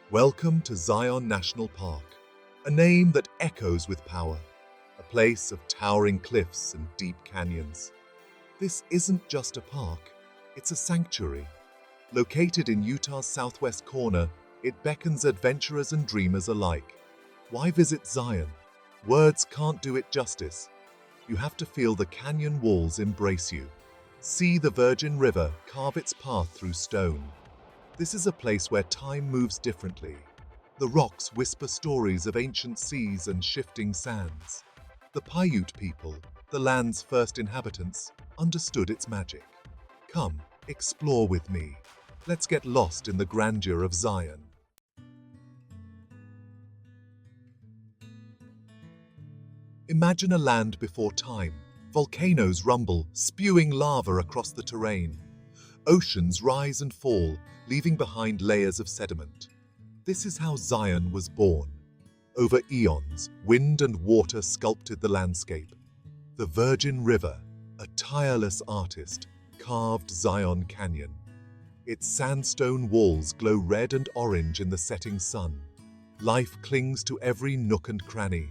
Welcome to Zion National Park, a name that echoes with power, a place of towering cliffs and deep canyons. This isn't just a park, it's a sanctuary. Located in Utah's southwest corner, it beckons adventurers and dreamers alike. Why visit Zion? Words can't do it justice. You have to feel the canyon walls embrace you. See the Virgin River carve its path through stone. This is a place where time moves differently. The rocks whisper stories of ancient seas and shifting sands. The Paiute people, the land's first inhabitants, understood its magic. Come, explore with me. Let's get lost in the grandeur of Zion. Imagine a land before time. Volcanoes rumble, spewing lava across the terrain. Oceans rise and fall, leaving behind layers of sediment. This is how Zion was born. Over eons, wind and water sculpted the landscape. The Virgin River, a tireless artist, carved Zion Canyon. Its sandstone walls glow red and orange in the setting sun. Life clings to every nook and cranny.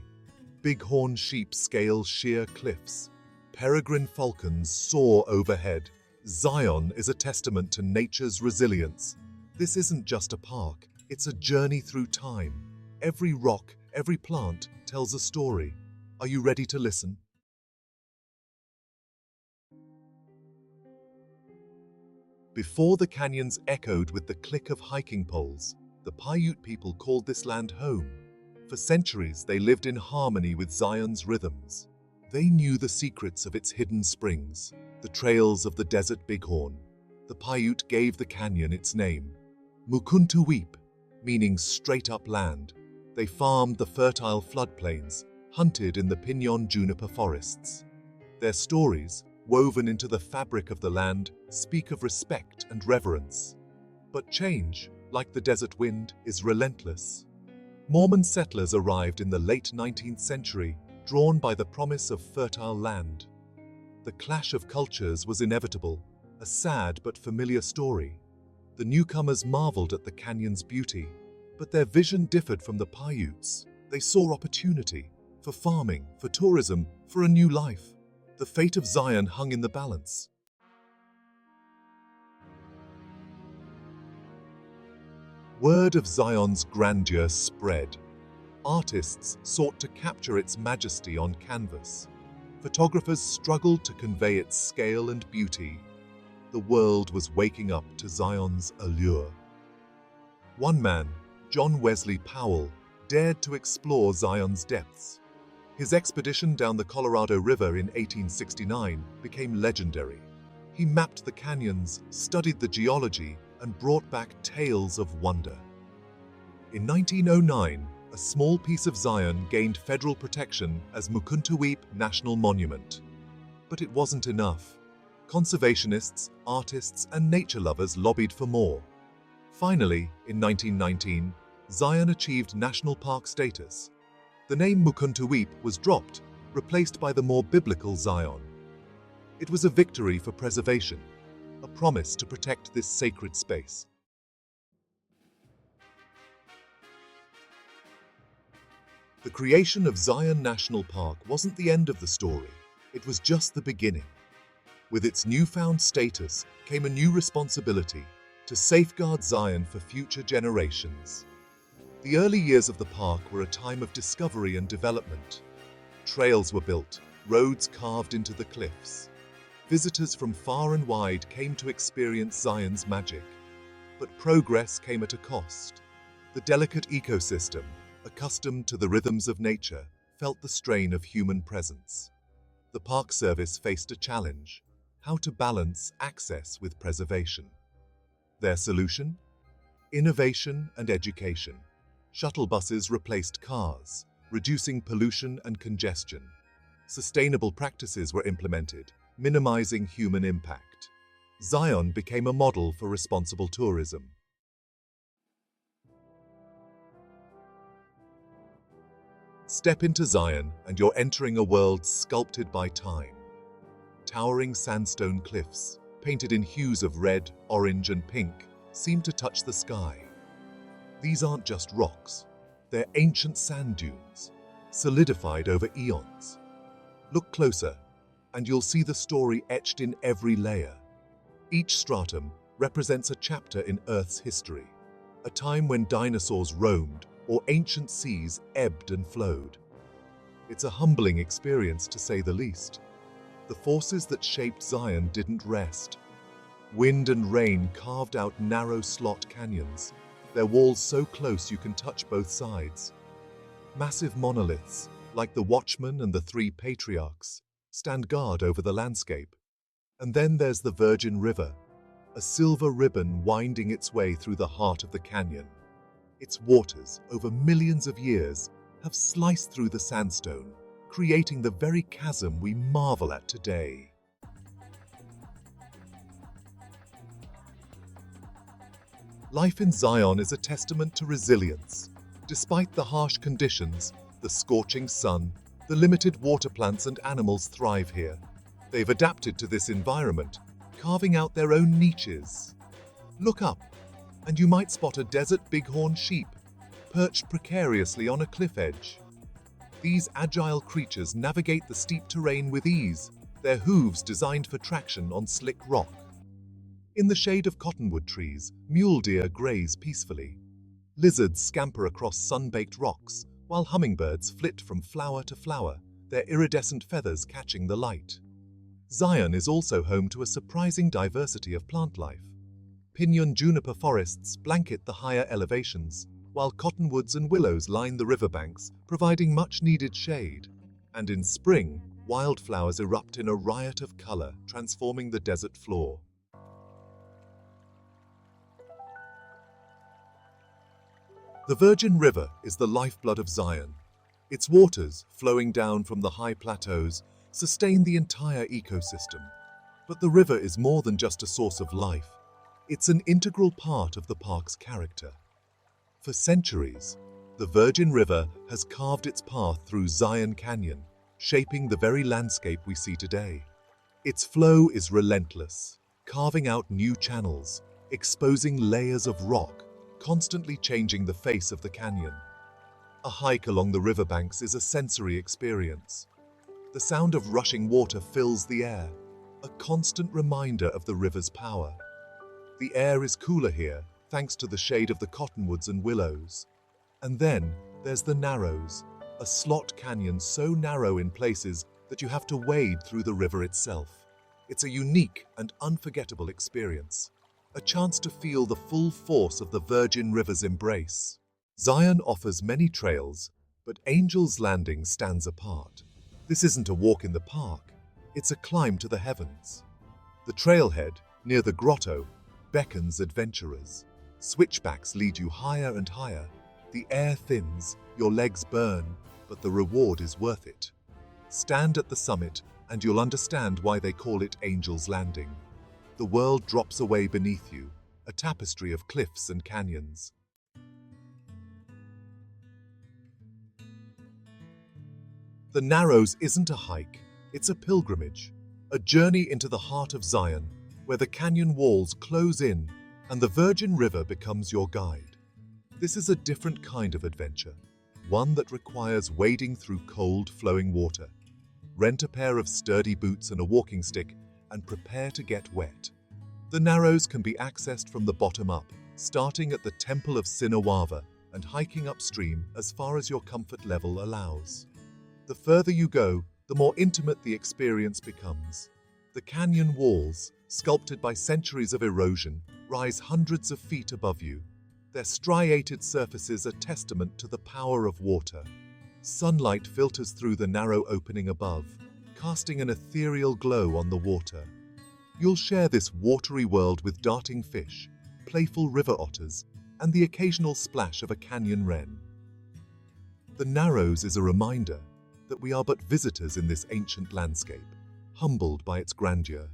Bighorn sheep scale sheer cliffs. Peregrine falcons soar overhead. Zion is a testament to nature's resilience. This isn't just a park, it's a journey through time. Every rock, every plant tells a story. Are you ready to listen? Before the canyons echoed with the click of hiking poles, the Paiute people called this land home. For centuries, they lived in harmony with Zion's rhythms. They knew the secrets of its hidden springs, the trails of the desert bighorn. The Paiute gave the canyon its name, Mukuntuweap, meaning straight-up land. They farmed the fertile floodplains, hunted in the pinyon juniper forests. Their stories, woven into the fabric of the land, speak of respect and reverence. But change, like the desert wind, is relentless. Mormon settlers arrived in the late 19th century, drawn by the promise of fertile land. The clash of cultures was inevitable, a sad but familiar story. The newcomers marveled at the canyon's beauty, but their vision differed from the Paiutes. They saw opportunity for farming, for tourism, for a new life. The fate of Zion hung in the balance. Word of Zion's grandeur spread. Artists sought to capture its majesty on canvas. Photographers struggled to convey its scale and beauty. The world was waking up to Zion's allure. One man, John Wesley Powell, dared to explore Zion's depths. His expedition down the Colorado River in 1869 became legendary. He mapped the canyons, studied the geology, and brought back tales of wonder. In 1909, a small piece of Zion gained federal protection as Mukuntuweap National Monument. But it wasn't enough. Conservationists, artists, and nature lovers lobbied for more. Finally, in 1919, Zion achieved national park status. The name Mukuntuweap was dropped, replaced by the more biblical Zion. It was a victory for preservation, a promise to protect this sacred space. The creation of Zion National Park wasn't the end of the story, it was just the beginning. With its newfound status came a new responsibility to safeguard Zion for future generations. The early years of the park were a time of discovery and development. Trails were built, roads carved into the cliffs. Visitors from far and wide came to experience Zion's magic. But progress came at a cost. The delicate ecosystem, accustomed to the rhythms of nature, felt the strain of human presence. The Park Service faced a challenge: how to balance access with preservation. Their solution? Innovation and education. Shuttle buses replaced cars, reducing pollution and congestion. Sustainable practices were implemented, minimizing human impact. Zion became a model for responsible tourism. Step into Zion and you're entering a world sculpted by time. Towering sandstone cliffs, painted in hues of red, orange, and pink, seem to touch the sky. These aren't just rocks, they're ancient sand dunes, solidified over eons. Look closer, and you'll see the story etched in every layer. Each stratum represents a chapter in Earth's history, a time when dinosaurs roamed or ancient seas ebbed and flowed. It's a humbling experience, to say the least. The forces that shaped Zion didn't rest. Wind and rain carved out narrow slot canyons, their walls so close you can touch both sides. Massive monoliths, like the Watchman and the Three Patriarchs, stand guard over the landscape. And then there's the Virgin River, a silver ribbon winding its way through the heart of the canyon. Its waters, over millions of years, have sliced through the sandstone, creating the very chasm we marvel at today. Life in Zion is a testament to resilience. Despite the harsh conditions, the scorching sun, the limited water, plants and animals thrive here. They've adapted to this environment, carving out their own niches. Look up, and you might spot a desert bighorn sheep, perched precariously on a cliff edge. These agile creatures navigate the steep terrain with ease, their hooves designed for traction on slick rock. In the shade of cottonwood trees, mule deer graze peacefully. Lizards scamper across sun-baked rocks, while hummingbirds flit from flower to flower, their iridescent feathers catching the light. Zion is also home to a surprising diversity of plant life. Pinyon juniper forests blanket the higher elevations, while cottonwoods and willows line the riverbanks, providing much-needed shade. And in spring, wildflowers erupt in a riot of color, transforming the desert floor. The Virgin River is the lifeblood of Zion. Its waters, flowing down from the high plateaus, sustain the entire ecosystem. But the river is more than just a source of life. It's an integral part of the park's character. For centuries, the Virgin River has carved its path through Zion Canyon, shaping the very landscape we see today. Its flow is relentless, carving out new channels, exposing layers of rock, constantly changing the face of the canyon. A hike along the riverbanks is a sensory experience. The sound of rushing water fills the air, a constant reminder of the river's power. The air is cooler here, thanks to the shade of the cottonwoods and willows. And then there's the Narrows, a slot canyon so narrow in places that you have to wade through the river itself. It's a unique and unforgettable experience, a chance to feel the full force of the Virgin River's embrace. Zion offers many trails, but Angel's Landing stands apart. This isn't a walk in the park, it's a climb to the heavens. The trailhead, near the grotto, beckons adventurers. Switchbacks lead you higher and higher. The air thins, your legs burn, but the reward is worth it. Stand at the summit and you'll understand why they call it Angel's Landing. The world drops away beneath you, a tapestry of cliffs and canyons. The Narrows isn't a hike, it's a pilgrimage, a journey into the heart of Zion, where the canyon walls close in and the Virgin River becomes your guide. This is a different kind of adventure, one that requires wading through cold, flowing water. Rent a pair of sturdy boots and a walking stick and prepare to get wet. The Narrows can be accessed from the bottom up, starting at the Temple of Sinawava and hiking upstream as far as your comfort level allows. The further you go, the more intimate the experience becomes. The canyon walls, sculpted by centuries of erosion, rise hundreds of feet above you. Their striated surfaces are testament to the power of water. Sunlight filters through the narrow opening above, casting an ethereal glow on the water. You'll share this watery world with darting fish, playful river otters, and the occasional splash of a canyon wren. The Narrows is a reminder that we are but visitors in this ancient landscape, humbled by its grandeur.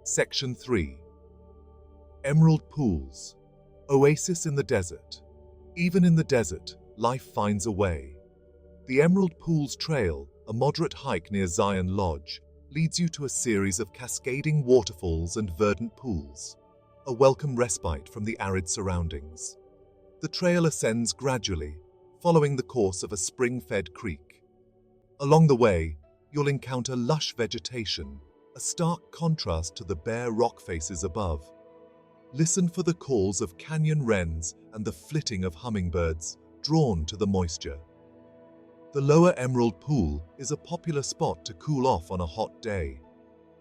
Section 3. Emerald Pools. Oasis in the desert. Even in the desert, life finds a way. The Emerald Pools Trail, a moderate hike near Zion Lodge, leads you to a series of cascading waterfalls and verdant pools, a welcome respite from the arid surroundings. The trail ascends gradually, following the course of a spring-fed creek. Along the way, you'll encounter lush vegetation, a stark contrast to the bare rock faces above. Listen for the calls of canyon wrens and the flitting of hummingbirds, drawn to the moisture. The Lower Emerald Pool is a popular spot to cool off on a hot day.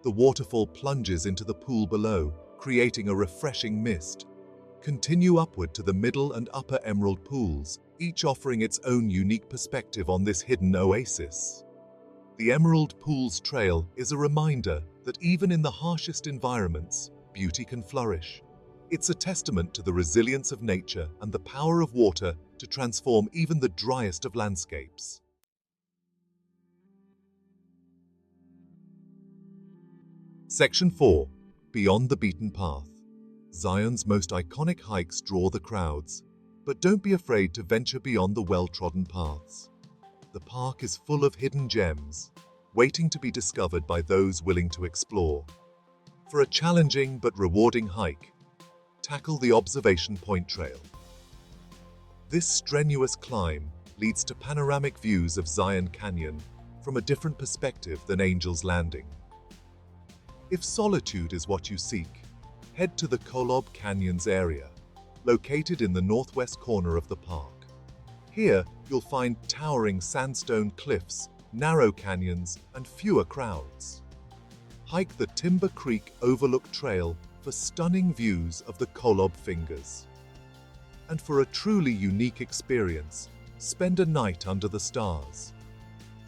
The waterfall plunges into the pool below, creating a refreshing mist. Continue upward to the Middle and Upper Emerald Pools, each offering its own unique perspective on this hidden oasis. The Emerald Pools Trail is a reminder that even in the harshest environments, beauty can flourish. It's a testament to the resilience of nature and the power of water to transform even the driest of landscapes. Section 4. Beyond the Beaten Path. Zion's most iconic hikes draw the crowds, but don't be afraid to venture beyond the well-trodden paths. The park is full of hidden gems, waiting to be discovered by those willing to explore. For a challenging but rewarding hike, tackle the Observation Point Trail. This strenuous climb leads to panoramic views of Zion Canyon from a different perspective than Angel's Landing. If solitude is what you seek, head to the Kolob Canyons area, located in the northwest corner of the park. Here, you'll find towering sandstone cliffs, narrow canyons, and fewer crowds. Hike the Timber Creek Overlook Trail for stunning views of the Kolob Fingers. And for a truly unique experience, spend a night under the stars.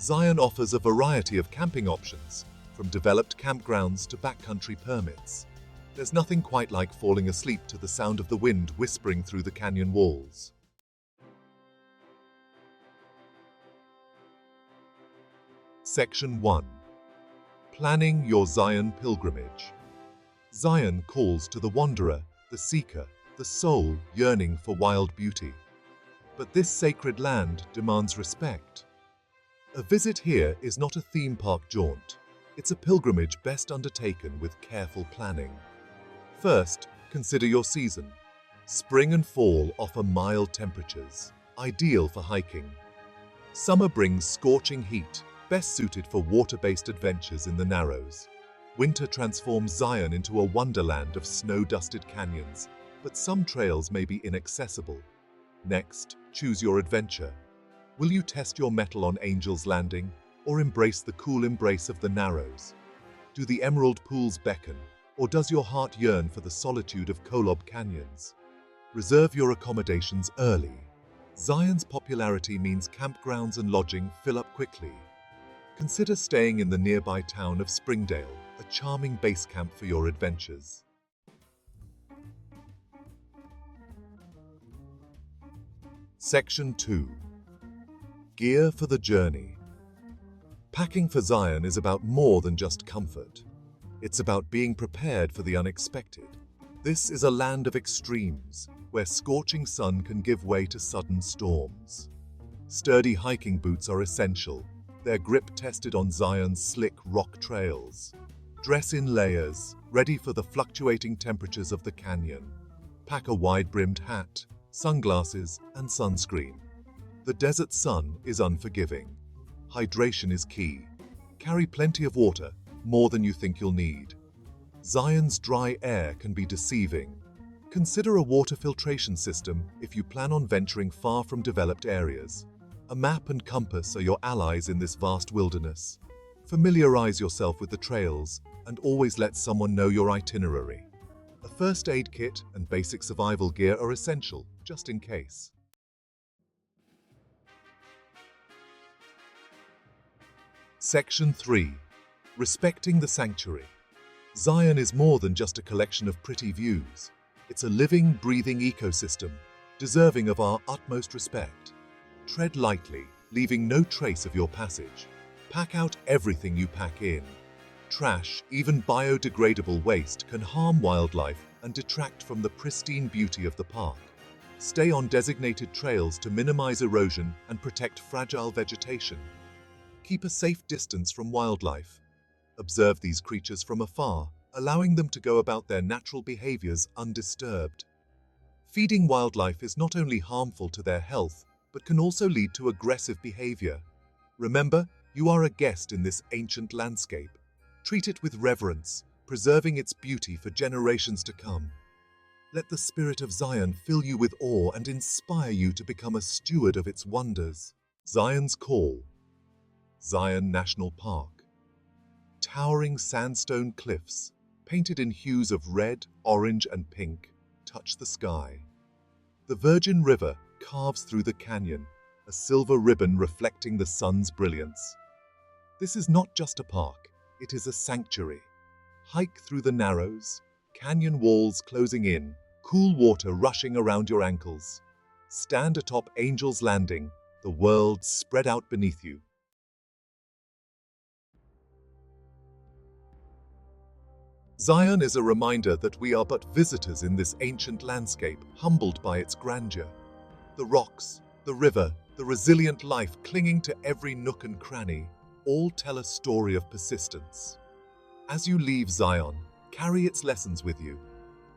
Zion offers a variety of camping options, from developed campgrounds to backcountry permits. There's nothing quite like falling asleep to the sound of the wind whispering through the canyon walls. Section 1. Planning your Zion pilgrimage. Zion calls to the wanderer, the seeker, the soul yearning for wild beauty. But this sacred land demands respect. A visit here is not a theme park jaunt. It's a pilgrimage best undertaken with careful planning. First, consider your season. Spring and fall offer mild temperatures, ideal for hiking. Summer brings scorching heat, best suited for water-based adventures in the Narrows. Winter transforms Zion into a wonderland of snow-dusted canyons, but some trails may be inaccessible. Next, choose your adventure. Will you test your mettle on Angel's Landing, or embrace the cool embrace of the Narrows? Do the Emerald Pools beckon, or does your heart yearn for the solitude of Kolob Canyons? Reserve your accommodations early. Zion's popularity means campgrounds and lodging fill up quickly. Consider staying in the nearby town of Springdale, a charming base camp for your adventures. Section 2. Gear for the journey. Packing for Zion is about more than just comfort. It's about being prepared for the unexpected. This is a land of extremes, where scorching sun can give way to sudden storms. Sturdy hiking boots are essential, their grip tested on Zion's slick rock trails. Dress in layers, ready for the fluctuating temperatures of the canyon. Pack a wide-brimmed hat, sunglasses, and sunscreen. The desert sun is unforgiving. Hydration is key. Carry plenty of water, more than you think you'll need. Zion's dry air can be deceiving. Consider a water filtration system if you plan on venturing far from developed areas. A map and compass are your allies in this vast wilderness. Familiarize yourself with the trails and always let someone know your itinerary. A first aid kit and basic survival gear are essential, just in case. Section 3. Respecting the sanctuary. Zion is more than just a collection of pretty views. It's a living, breathing ecosystem, deserving of our utmost respect. Tread lightly, leaving no trace of your passage. Pack out everything you pack in. Trash, even biodegradable waste, can harm wildlife and detract from the pristine beauty of the park. Stay on designated trails to minimize erosion and protect fragile vegetation. Keep a safe distance from wildlife. Observe these creatures from afar, allowing them to go about their natural behaviors undisturbed. Feeding wildlife is not only harmful to their health, but can also lead to aggressive behavior. Remember, you are a guest in this ancient landscape. Treat it with reverence, preserving its beauty for generations to come. Let the spirit of Zion fill you with awe and inspire you to become a steward of its wonders. Zion's Call. Zion National Park. Towering sandstone cliffs, painted in hues of red, orange, and pink, touch the sky. The Virgin River carves through the canyon, a silver ribbon reflecting the sun's brilliance. This is not just a park, it is a sanctuary. Hike through the narrows, canyon walls closing in, cool water rushing around your ankles. Stand atop Angel's Landing, the world spread out beneath you. Zion is a reminder that we are but visitors in this ancient landscape, humbled by its grandeur. The rocks, the river, the resilient life clinging to every nook and cranny, all tell a story of persistence. As you leave Zion, carry its lessons with you.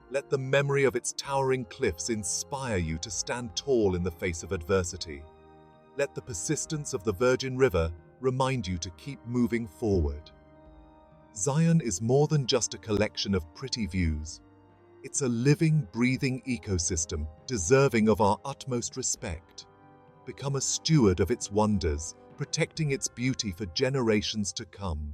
Let the memory of its towering cliffs inspire you to stand tall in the face of adversity. Let the persistence of the Virgin River remind you to keep moving forward. Zion is more than just a collection of pretty views. It's a living, breathing ecosystem deserving of our utmost respect. Become a steward of its wonders, protecting its beauty for generations to come.